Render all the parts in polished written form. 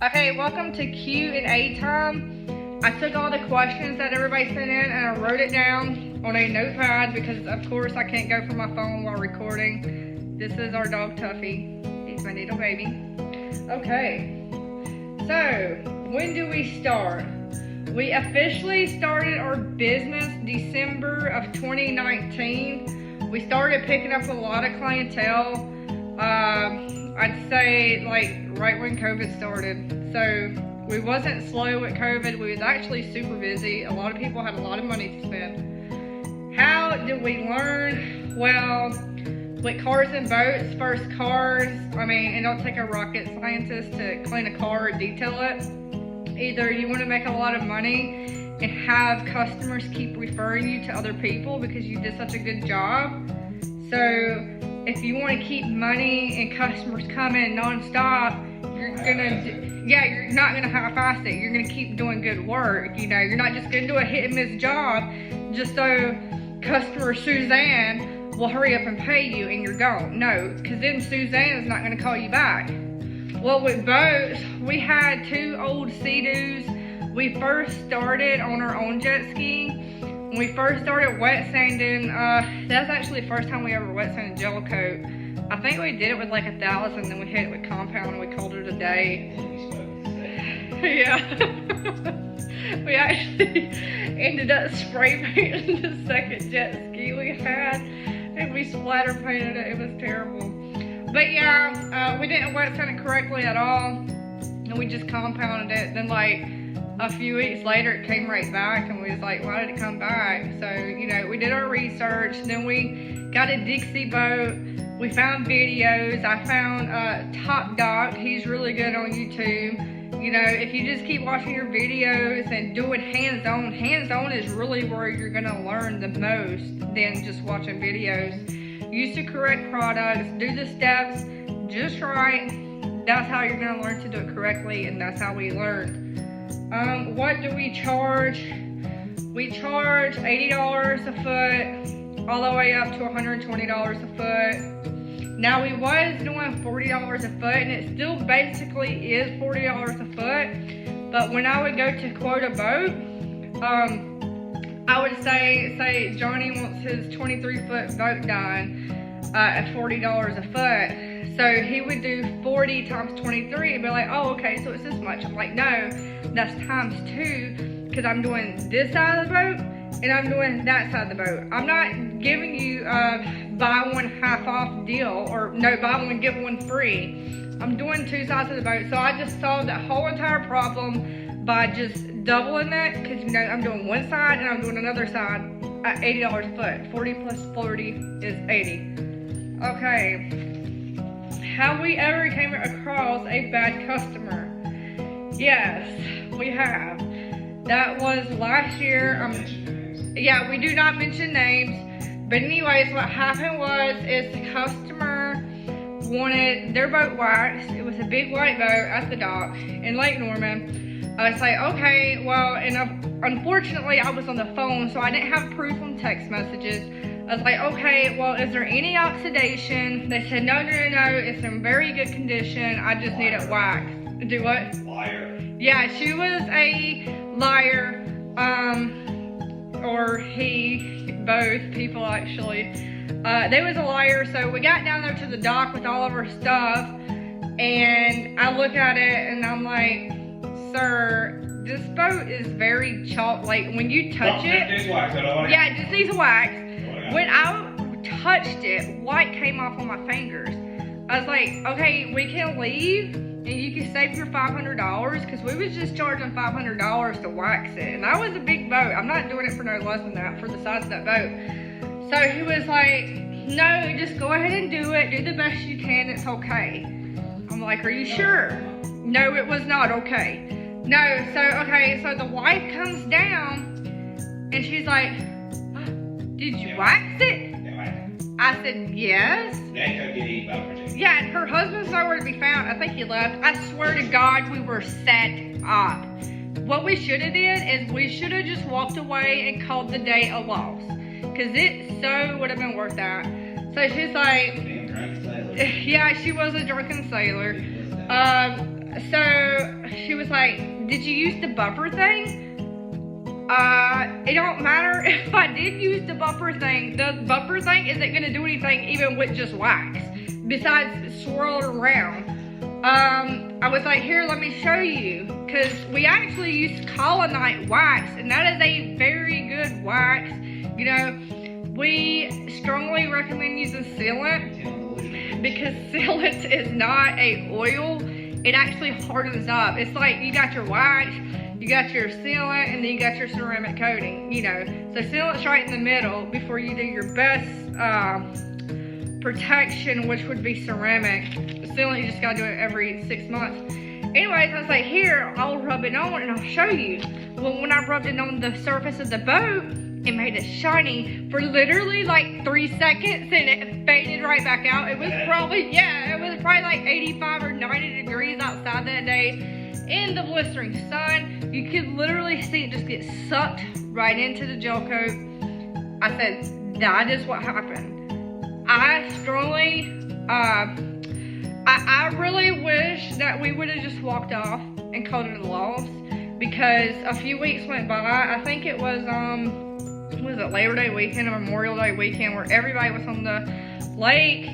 Okay, welcome to Q&A time. I took all the questions that everybody sent in and I wrote it down on a notepad because of course I can't go from my phone while recording. This is our dog Tuffy. He's my little baby. Okay, so when do we start? We officially started our business December of 2019. We started picking up a lot of clientele. I'd say like right when COVID started. So we wasn't slow with COVID. We was actually super busy. A lot of people had a lot of money to spend. How did we learn? Well, with cars and boats, first cars, I mean, it don't take a rocket scientist to clean a car or detail it. Either you want to make a lot of money and have customers keep referring you to other people because you did such a good job. So if you want to keep money and customers coming non-stop, you're not gonna half-ass it. You're gonna keep doing good work. You know, you're not just gonna do a hit and miss job just so customer Suzanne will hurry up and pay you and you're gone. No, because then Suzanne is not gonna call you back. Well, with boats, we had 2 old Sea-Doos. We first started on our own jet ski. When we first started wet sanding, that's actually the first time we ever wet sanded gel coat. I think we did it with like 1,000, then we hit it with compound and we called it a day. Yeah. We actually ended up spray painting the second jet ski we had and we splatter painted it. It was terrible. But yeah, we didn't wet sand it correctly at all and we just compounded it. Then like a few weeks later it came right back and we was like, why did it come back? So, you know, we did our research, then we got a Dixie boat, we found videos. I found Top Doc, he's really good on YouTube. You know, if you just keep watching your videos and doing hands-on is really where you're gonna learn the most than just watching videos. Use the correct products, do the steps just right. That's how you're gonna learn to do it correctly, and that's how we learned. What do we charge? We charge $80 a foot, all the way up to $120 a foot. Now we was doing $40 a foot, and it still basically is $40 a foot. But when I would go to quote a boat, I would say Johnny wants his 23-foot boat done at $40 a foot. So he would do 40 times 23 and be like, oh, okay, so it's this much. I'm like, no, that's times 2 because I'm doing this side of the boat and I'm doing that side of the boat. I'm not giving you a buy one half off deal or no, buy one, get one free. I'm doing 2 sides of the boat. So I just solved that whole entire problem by just doubling that because, you know, I'm doing one side and I'm doing another side at $80 a foot. 40 plus 40 is 80. Okay. Have we ever came across a bad customer? Yes, we have. That was last year. Yeah, we do not mention names. But anyways, what happened is the customer wanted their boat waxed. It was a big white boat at the dock in Lake Norman. I was like, okay, well, and unfortunately I was on the phone, so I didn't have proof on text messages. I was like, okay, well, is there any oxidation? They said, no, it's in very good condition. I just need it waxed. Do what? Liar. Yeah, she was a liar, or he, both people actually. They was a liar, so we got down there to the dock with all of our stuff, and I look at it and I'm like, sir, this boat is very chalk, like when you touch it. Yeah, it just needs wax. When I touched it, white came off on my fingers. I was like, okay, we can leave and you can save your $500 because we was just charging $500 to wax it. And that was a big boat. I'm not doing it for no less than that for the size of that boat. So he was like, no, just go ahead and do it. Do the best you can. It's okay. I'm like, are you sure? No, it was not okay. No, so the wife comes down and she's like, did you wax it? I said, yes. Yeah, and her husband's nowhere to be found. I think he left. I swear to God, we were set up. What we should have did is we should have just walked away and called the day a loss. Because it so would have been worth that. So she's like, yeah, she was a drunken sailor. So like, did you use the bumper thing? It don't matter if I did use the bumper thing. The bumper thing isn't gonna do anything even with just wax, besides swirl it around. I was like, here, let me show you, because we actually use Kaolinite wax, and that is a very good wax. You know, we strongly recommend using sealant, because sealant is not a oil. It actually hardens up. It's like you got your wax, you got your sealant, and then you got your ceramic coating, you know. So sealant's right in the middle before you do your best protection, which would be ceramic. Sealant, you just gotta do it every 6 months. Anyways, I was like, here, I'll rub it on and I'll show you. Well, when I rubbed it on the surface of the boat, it made it shiny for literally like 3 seconds, and it faded right back out. It was probably, it was probably like 85 or 90 degrees outside that day in the blistering sun. You could literally see it just get sucked right into the gel coat. I said, that is what happened. I strongly, I really wish that we would have just walked off and called it a loss, because a few weeks went by. I think it was Labor Day weekend or Memorial Day weekend, where everybody was on the lake.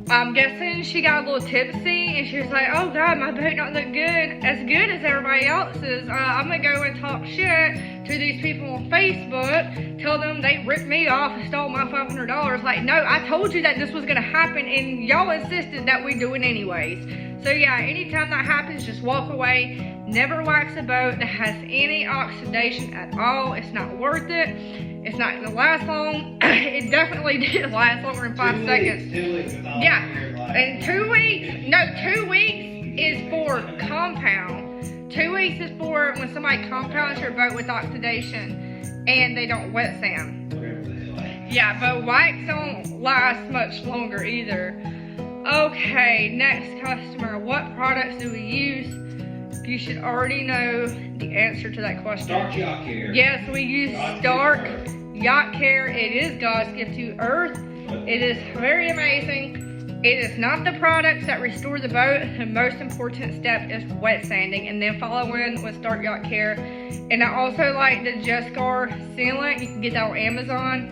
I'm guessing she got a little tipsy, and she was like, oh God, my boat don't look as good as everybody else's. I'm gonna go and talk shit to these people on Facebook, tell them they ripped me off and stole my $500. Like, no, I told you that this was gonna happen, and y'all insisted that we do it anyways. So yeah, anytime that happens, just walk away. Never wax a boat that has any oxidation at all. It's not worth it. It's not gonna last long. It definitely did last longer than 5 seconds. 2 weeks. Yeah, and 2 weeks, no, 2 weeks is for compound. 2 weeks is for when somebody compounds your boat with oxidation and they don't wet sand. Yeah, but wax don't last much longer either. Okay, next customer. What products do we use? You should already know the answer to that question. Stark Yacht Care. Yes, we use Stark Yacht Care. It is God's gift to Earth. It is very amazing. It is not the products that restore the boat. The most important step is wet sanding, and then follow in with Stark Yacht Care. And I also like the Jescar sealant. You can get that on Amazon.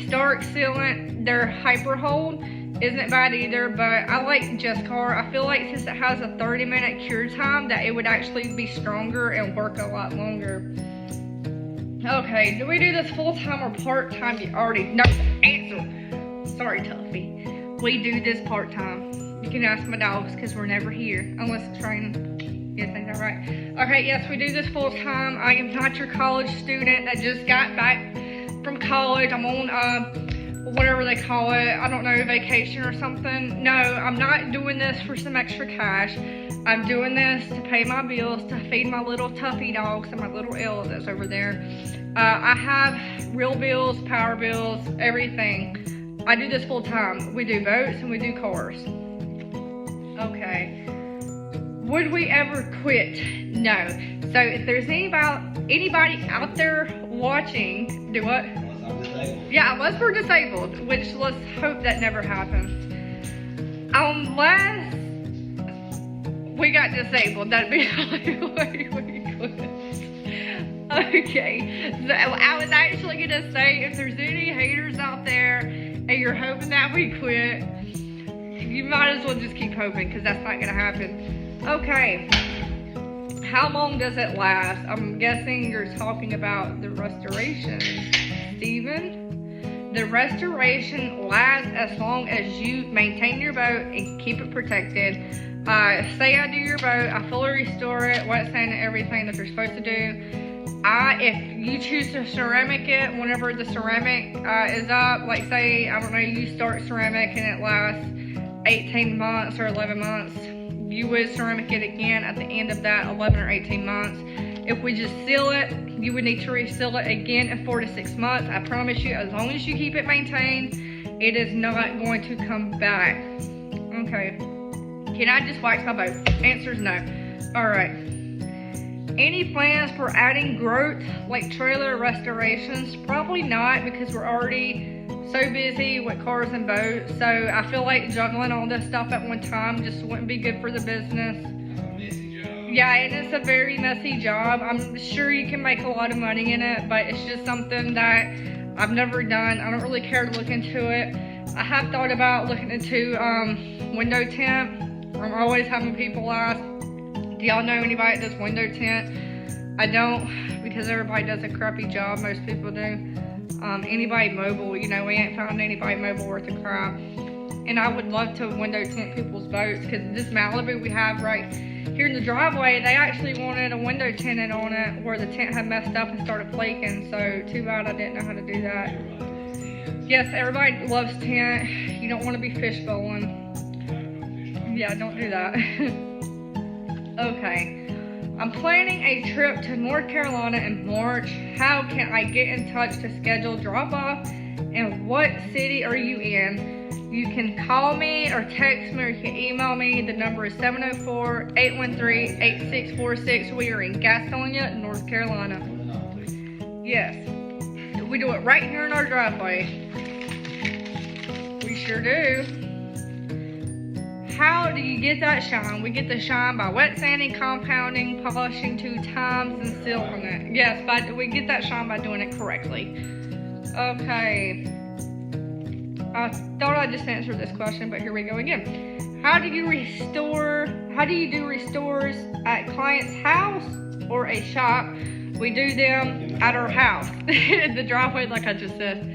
Stark sealant, their Hyper Hold isn't bad either, but I like Jescar. I feel like since it has a 30-minute cure time, that it would actually be stronger and work a lot longer. Okay, do we do this full-time or part-time? You already know the answer. Sorry, Tuffy. We do this part-time. You can ask my dogs, because we're never here, unless it's raining. Yes, ain't that right? Okay, yes, we do this full-time. I am not your college student that just got back from college. I'm on, whatever they call it, I don't know, vacation or something. No, I'm not doing this for some extra cash. I'm doing this to pay my bills, to feed my little Tuffy dogs and my little Ella that's over there. I have real bills, power bills, everything. I do this full time. We do boats and we do cars. Okay. Would we ever quit? No. So if there's anybody out there watching, do what? Yeah, unless we're disabled, which let's hope that never happens. Unless we got disabled, that'd be the only way we could. Okay, so I was actually gonna say, if there's any haters out there and you're hoping that we quit, you might as well just keep hoping, because that's not gonna happen. Okay, how long does it last? I'm guessing you're talking about the restoration, Steven. The restoration lasts as long as you maintain your boat and keep it protected. Say I do your boat, I fully restore it, wet sand it, everything that you're supposed to do. If you choose to ceramic it, whenever the ceramic is up, like say, I don't know, you start ceramic and it lasts 18 months or 11 months, you would ceramic it again at the end of that 11 or 18 months. If we just seal it, you would need to reseal it again in 4 to 6 months. I promise you, as long as you keep it maintained, it is not going to come back. Okay. Can I just wax my boat? Answer is no. All right. Any plans for adding growth like trailer restorations? Probably not, because we're already so busy with cars and boats. So I feel like juggling all this stuff at one time just wouldn't be good for the business. Yeah, and it's a very messy job. I'm sure you can make a lot of money in it, but it's just something that I've never done. I don't really care to look into it. I have thought about looking into window tint. I'm always having people ask, do y'all know anybody that does window tint? I don't, because everybody does a crappy job. Most people do. Anybody mobile, you know, we ain't found anybody mobile worth a crap. And I would love to window tint people's boats, because this Malibu we have right here in the driveway, they actually wanted a window tinted on it where the tint had messed up and started flaking. So too bad I didn't know how to do that. Yes, everybody loves tint. You don't want to be fish bowling. Yeah, don't do that. Okay. I'm planning a trip to North Carolina in March. How can I get in touch to schedule drop off? And what city are you in? You can call me or text me or you can email me. The number is 704-813-8646. We are in Gastonia, North Carolina. Yes. We do it right here in our driveway. We sure do. How do you get that shine? We get the shine by wet sanding, compounding, polishing 2 times, and sealing it. Yes, we get that shine by doing it correctly. Okay. I thought I just answered this question, but here we go again. How do you do restores at client's house or a shop? We do them at our house. The driveway, like I just said.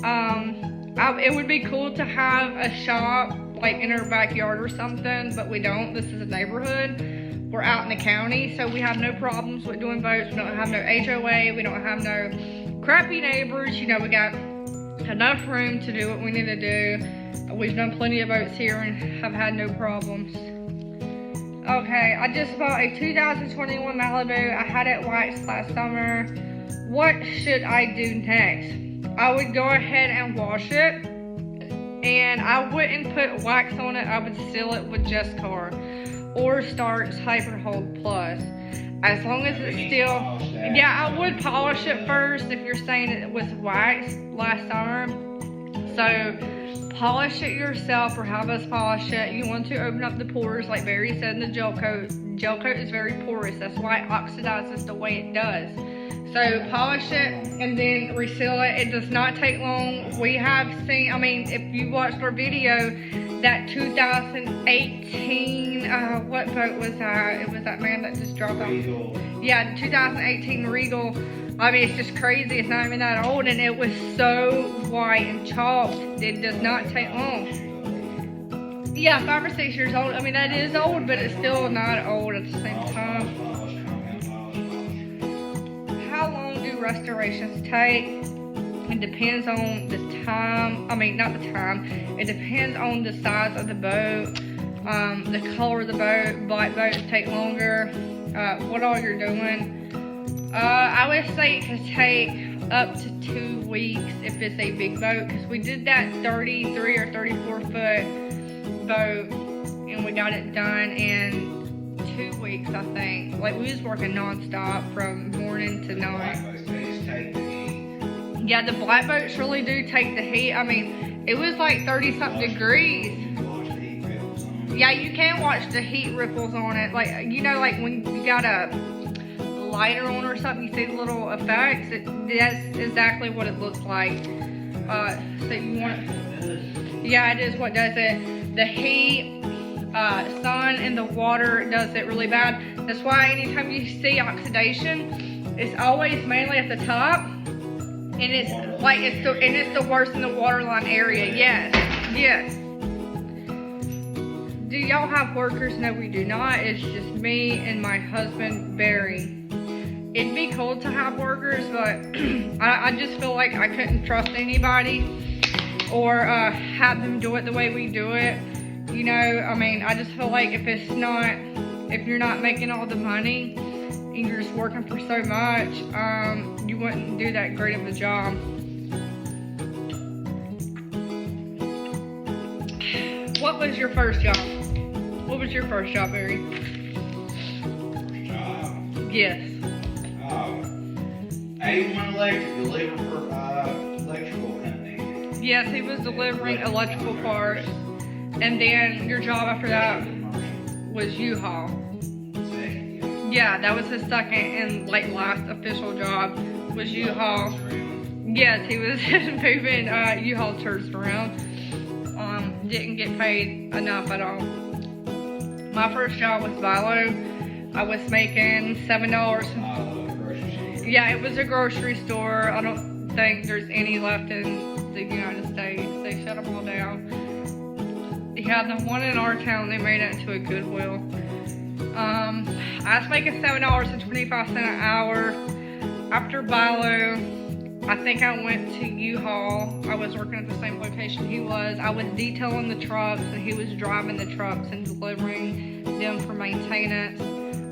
It would be cool to have a shop like in our backyard or something, but we don't. This is a neighborhood. We're out in the county, so we have no problems with doing boats. We don't have no HOA. We don't have no crappy neighbors. You know, we got enough room to do what we need to do. We've done plenty of boats here and have had no problems. Okay, I just bought a 2021 Malibu. I had it waxed last summer. What should I do next? I would go ahead and wash it, and I wouldn't put wax on it. I would seal it with Just Car or Starks Hyper Hold Plus. As long as it's still, yeah, I would polish it first if you're saying it was waxed last summer. So polish it yourself or have us polish it. You want to open up the pores like Barry said in the gel coat. Gel coat is very porous. That's why it oxidizes the way it does. So polish it and then reseal it. It does not take long. We have seen, I mean, if you watched our video, that 2018, what boat was that? It was that man that just dropped off. Yeah, the 2018 Regal. I mean, it's just crazy. It's not even that old, and it was so white and chalked. It does not take long. Yeah, 5 or 6 years old. I mean, that is old, but it's still not old at the same time. How long do restorations take? It depends on the time. I mean, not the time. It depends on the size of the boat, the color of the boat. Black boats take longer. What all you're doing. I would say it could take up to 2 weeks if it's a big boat, because we did that 33 or 34 foot boat and we got it done in 2 weeks, I think. Like, we was working non-stop from morning to night. Yeah, the black boats really do take the heat. I mean, it was like 30-something degrees. Yeah, you can watch the heat ripples on it. Like, you know, like when you got a lighter on or something, you see the little effects. That's exactly what it looks like. So you want, yeah, it is what does it. The heat, sun and the water does it really bad. That's why anytime you see oxidation, it's always mainly at the top. And it's like it's the worst in the waterline area. Yes, yes. Do y'all have workers? No, we do not. It's just me and my husband, Barry. It'd be cool to have workers, but I just feel like I couldn't trust anybody or have them do it the way we do it. You know, I mean, I just feel like if you're not making all the money and you're just working for so much, you wouldn't do that great of a job. What was your first job? What was your first job, Barry? First job? Yes. A1 Electric, deliver for electrical company. Yes, he was delivering electrical parts. And then your job after that was U-Haul. Second Yeah, that was his second and like last official job was U-Haul. Yes, he was moving U-Haul turds around. Didn't get paid enough at all. My first job was Vilo. I was making $7. Yeah, it was a grocery store. I don't think there's any left in the United States. They shut them all down. Yeah, the one in our town, they made it into a Goodwill. I was making $7.25 an hour. After Vilo, I think I went to U-Haul. I was working at the same location he was. I was detailing the trucks and he was driving the trucks and delivering them for maintenance.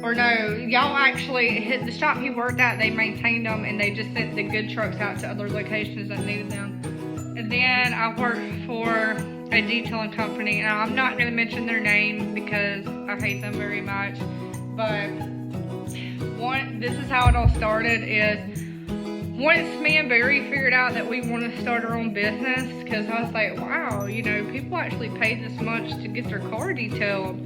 Or no, y'all actually, the shop he worked at, they maintained them and they just sent the good trucks out to other locations that needed them. And then I worked for a detailing company, and I'm not gonna mention their name because I hate them very much. But this is how it all started is, once me and Barry figured out that we want to start our own business, because I was like, wow, you know, people actually pay this much to get their car detailed.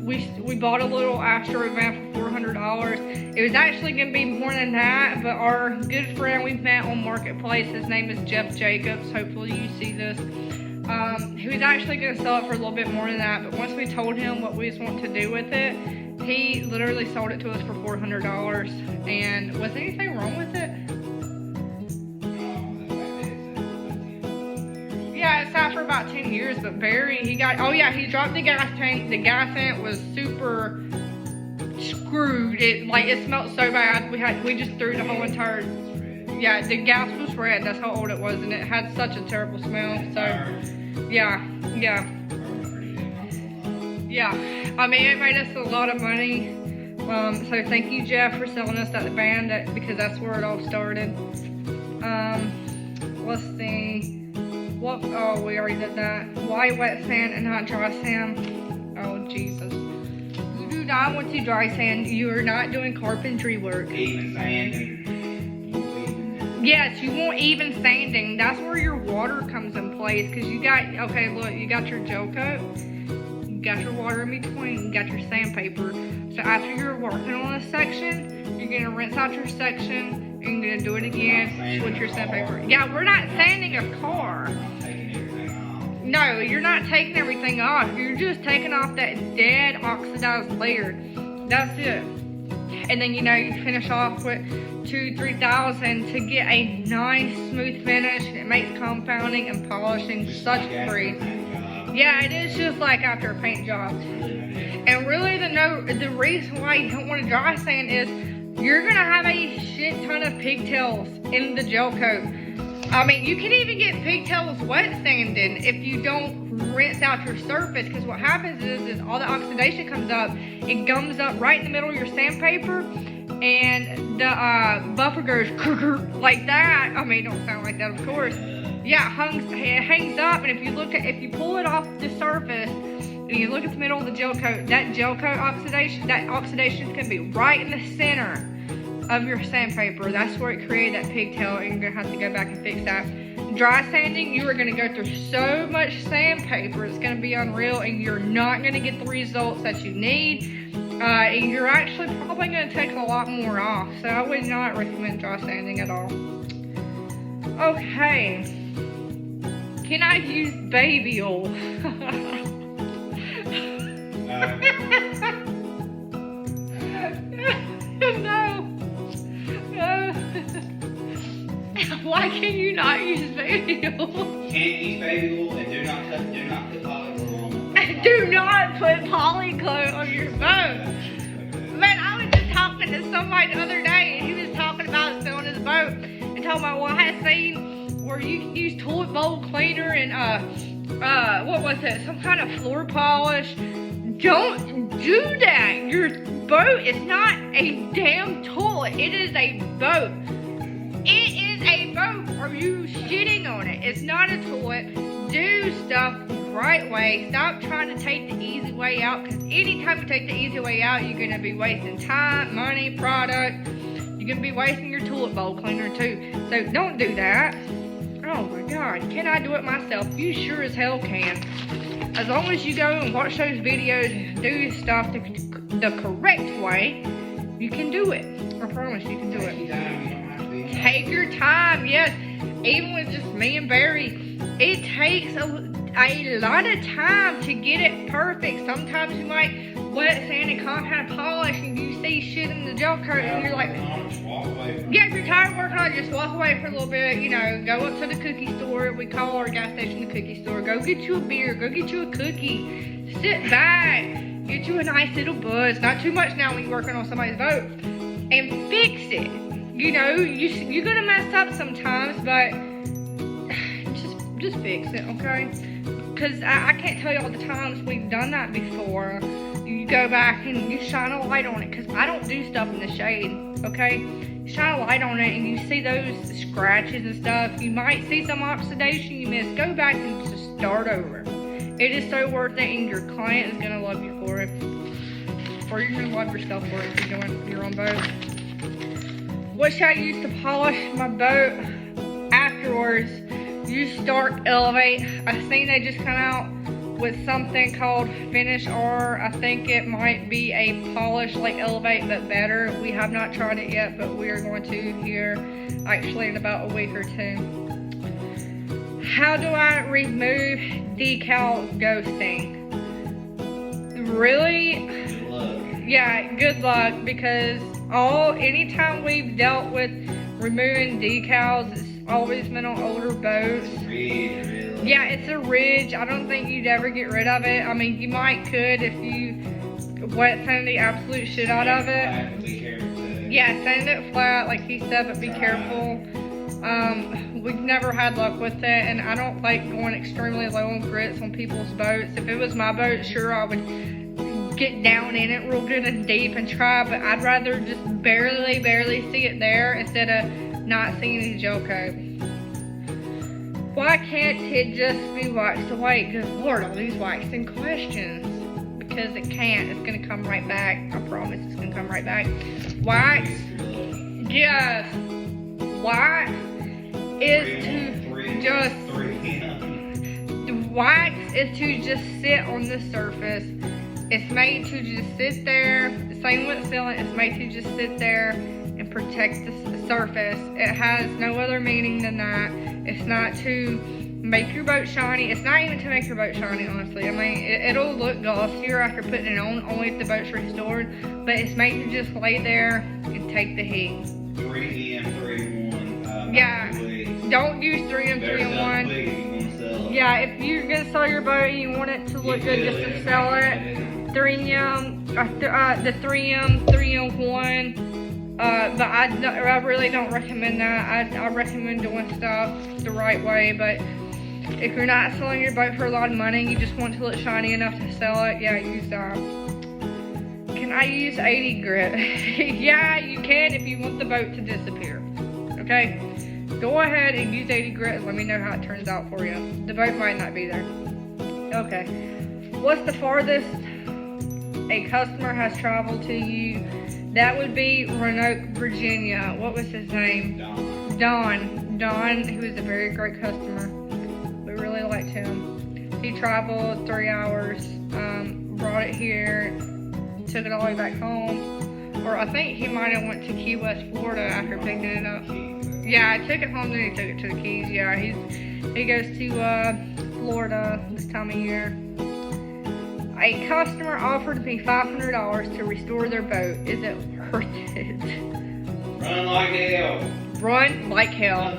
We bought a little Astro van for $400. It was actually going to be more than that, but our good friend we met on Marketplace, his name is Jeff Jacobs. Hopefully you see this. He was actually going to sell it for a little bit more than that, but once we told him what we just want to do with it, he literally sold it to us for $400. And was anything wrong with it? Yeah, it sat for about 10 years, but Barry, he dropped the gas tank. The gas tank was super screwed. It smelled so bad. We just threw the whole entire, yeah, the gas was red. That's how old it was, and it had such a terrible smell. So, yeah. I mean, it made us a lot of money. So thank you, Jeff, for selling us that van, because that's where it all started. Let's see. Oh, we already did that. Why wet sand and not dry sand? Oh, Jesus. You do not want to dry sand. You are not doing carpentry work. Even sanding. Yes, you want even sanding. That's where your water comes in place, because you got your gel coat. You got your water in between, you got your sandpaper. So after you're working on a section, you're gonna rinse out your section, and you're gonna do it again with your sandpaper. Yeah, we're not sanding a car. No, you're not taking everything off. You're just taking off that dead oxidized layer. That's it. And then, you know, you finish off with 2,000-3,000 to get a nice smooth finish. It makes compounding and polishing such a breeze. Yeah, it is just like after a paint job. And really the reason why you don't want to dry sand is you're gonna have a shit ton of pigtails in the gel coat. I mean, you can even get pigtails wet sanded if you don't rinse out your surface, because what happens is all the oxidation comes up, it gums up right in the middle of your sandpaper, and the buffer goes like that. I mean, don't sound like that, of course. Yeah, it hangs up, and if you pull it off the surface, and you look at the middle of the gel coat, that gel coat oxidation, that oxidation can be right in the center of your sandpaper. That's where it created that pigtail, and you're gonna have to go back and fix that. Dry sanding, you are gonna go through so much sandpaper, it's gonna be unreal, and you're not gonna get the results that you need. And you're actually probably gonna take a lot more off. So I would not recommend dry sanding at all. Okay. Can I use baby oil? No. Why can you not use baby oil? Can't use baby oil, and do not put polyglue on it. Do not put polyglue on your boat. Man, I was just talking to somebody the other day, and he was talking about filling his boat and talking about, well, I had seen where you can use toilet bowl cleaner and what was it? Some kind of floor polish. Don't do that. Your boat is not a damn toilet. It is a boat. It is a boat. Are you shitting on it? It's not a toilet. Do stuff the right way. Stop trying to take the easy way out, because anytime you take the easy way out, you're going to be wasting time, money, product. You're going to be wasting your toilet bowl cleaner too. So don't do that. Oh my God. Can I do it myself? You sure as hell can. as long as you go and watch those videos and do stuff the correct way, you can do it. I promise you can do it. Take your time, yes. Even with just me and Barry, it takes a lot of time to get it perfect. Sometimes you might wet sand and compound polish and you see shit in the gel coat and you're like, yeah, if you're tired of working on it, just walk away for a little bit, you know, go up to the cookie store. We call our gas station the cookie store. Go get you a beer, go get you a cookie. Sit back, get you a nice little buzz. Not too much now when you're working on somebody's boat. And fix it. You know, you're gonna mess up sometimes, but just fix it, okay? Because I can't tell you all the times we've done that before. You go back and you shine a light on it, because I don't do stuff in the shade, okay? Shine a light on it and you see those scratches and stuff. You might see some oxidation you missed. Go back and just start over. It is so worth it, and your client is gonna love you for it. Or you're gonna love yourself for it if you're doing your own boat. What should I use to polish my boat afterwards? Use Stark Elevate. I've seen they just come out with something called Finish R. I think it might be a polish like Elevate but better. We have not tried it yet, but we are going to here actually in about a week or two. How do I remove decal ghosting? Really? Good luck. Yeah, good luck, because anytime we've dealt with removing decals, it's always been on older boats. Ridge, really. Yeah, it's a ridge. I don't think you'd ever get rid of it. I mean, you might could if you wet sand the absolute shit out of it. Be careful too. Yeah, sand it flat like he said, but be careful. We've never had luck with it, and I don't like going extremely low on grits on people's boats. If it was my boat, sure, I would get down in it real good and deep and try, but I'd rather just barely see it there instead of not seeing the gel coat. Why can't it just be waxed away? Good Lord, all these waxing questions. Because it can't. It's going to come right back. I promise it's going to come right back. Wax. Yes. Wax is to just... Wax is to just sit on the surface. It's made to just sit there. Same with sealant. It's made to just sit there and protect the surface. It has no other meaning than that. It's not to make your boat shiny. It's not even to make your boat shiny, honestly. I mean, it'll look glossier after putting it on, only if the boat's restored. But it's made to just lay there and take the heat. 3M, 3-in-1. Yeah. Don't use 3M, 3-in-1. Yeah, if you're gonna sell your boat and you want it to look good just to sell it, 3M, the 3M, 3-in-1. But I really don't recommend that. I recommend doing stuff the right way. But if you're not selling your boat for a lot of money, you just want to look shiny enough to sell it, yeah, use that. Can I use 80 grit? Yeah, you can if you want the boat to disappear. Okay? Go ahead and use 80 grit and let me know how it turns out for you. The boat might not be there. Okay. What's the farthest a customer has traveled to you? That would be Roanoke, Virginia. What was his name? Don, who was a very great customer. We really liked him. He traveled 3 hours, brought it here, took it all the way back home. Or I think he might have went to Key West, Florida after picking it up. Yeah, I took it home, then he took it to the Keys. Yeah, he goes to Florida this time of year. A customer offered me $500 to restore their boat. Is it worth it? Run like hell. Run like hell.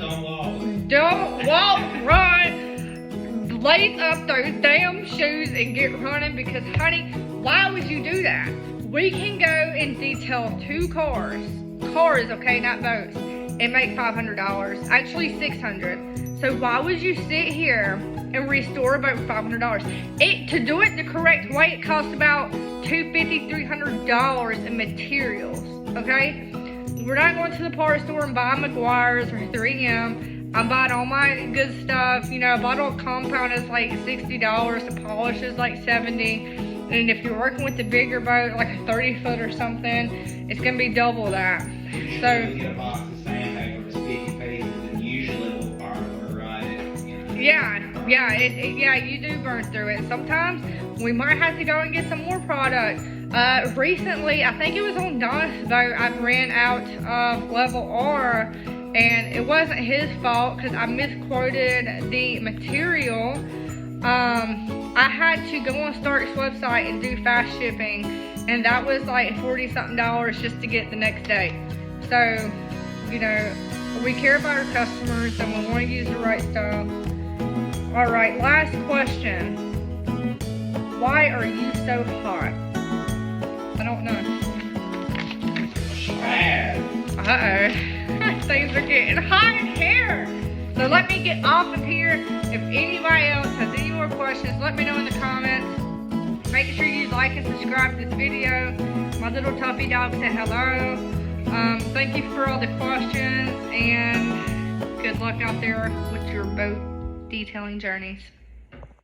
Don't walk, run. Lace up those damn shoes and get running, because, honey, why would you do that? We can go and detail 2 cars, okay, not boats, and make $500. Actually, $600. So why would you sit here and restore a boat for $500? To do it the correct way, it costs about $250, $300 in materials, okay? We're not going to the parts store and buying McGuire's or 3M. I'm buying all my good stuff. You know, a bottle of compound is like $60, the polish is like $70. And if you're working with the bigger boat, like a 30-foot or something, it's gonna be double that. So you get a box of sandpaper, sticky paste, and usually we'll ride it, you know. yeah. Yeah, yeah, you do burn through it. Sometimes we might have to go and get some more product. Recently, I think it was on Don's boat, I ran out of level R, and it wasn't his fault because I misquoted the material. I had to go on Stark's website and do fast shipping, and that was like $40-something just to get the next day. So, you know, we care about our customers and we want to use the right stuff. All right, last question. Why are you so hot? I don't know. Uh-oh. Things are getting hot in here. So let me get off of here. If anybody else has any more questions, let me know in the comments. Make sure you like and subscribe to this video. My little Tuffy dog said hello. Thank you for all the questions, and good luck out there with your boat detailing journeys.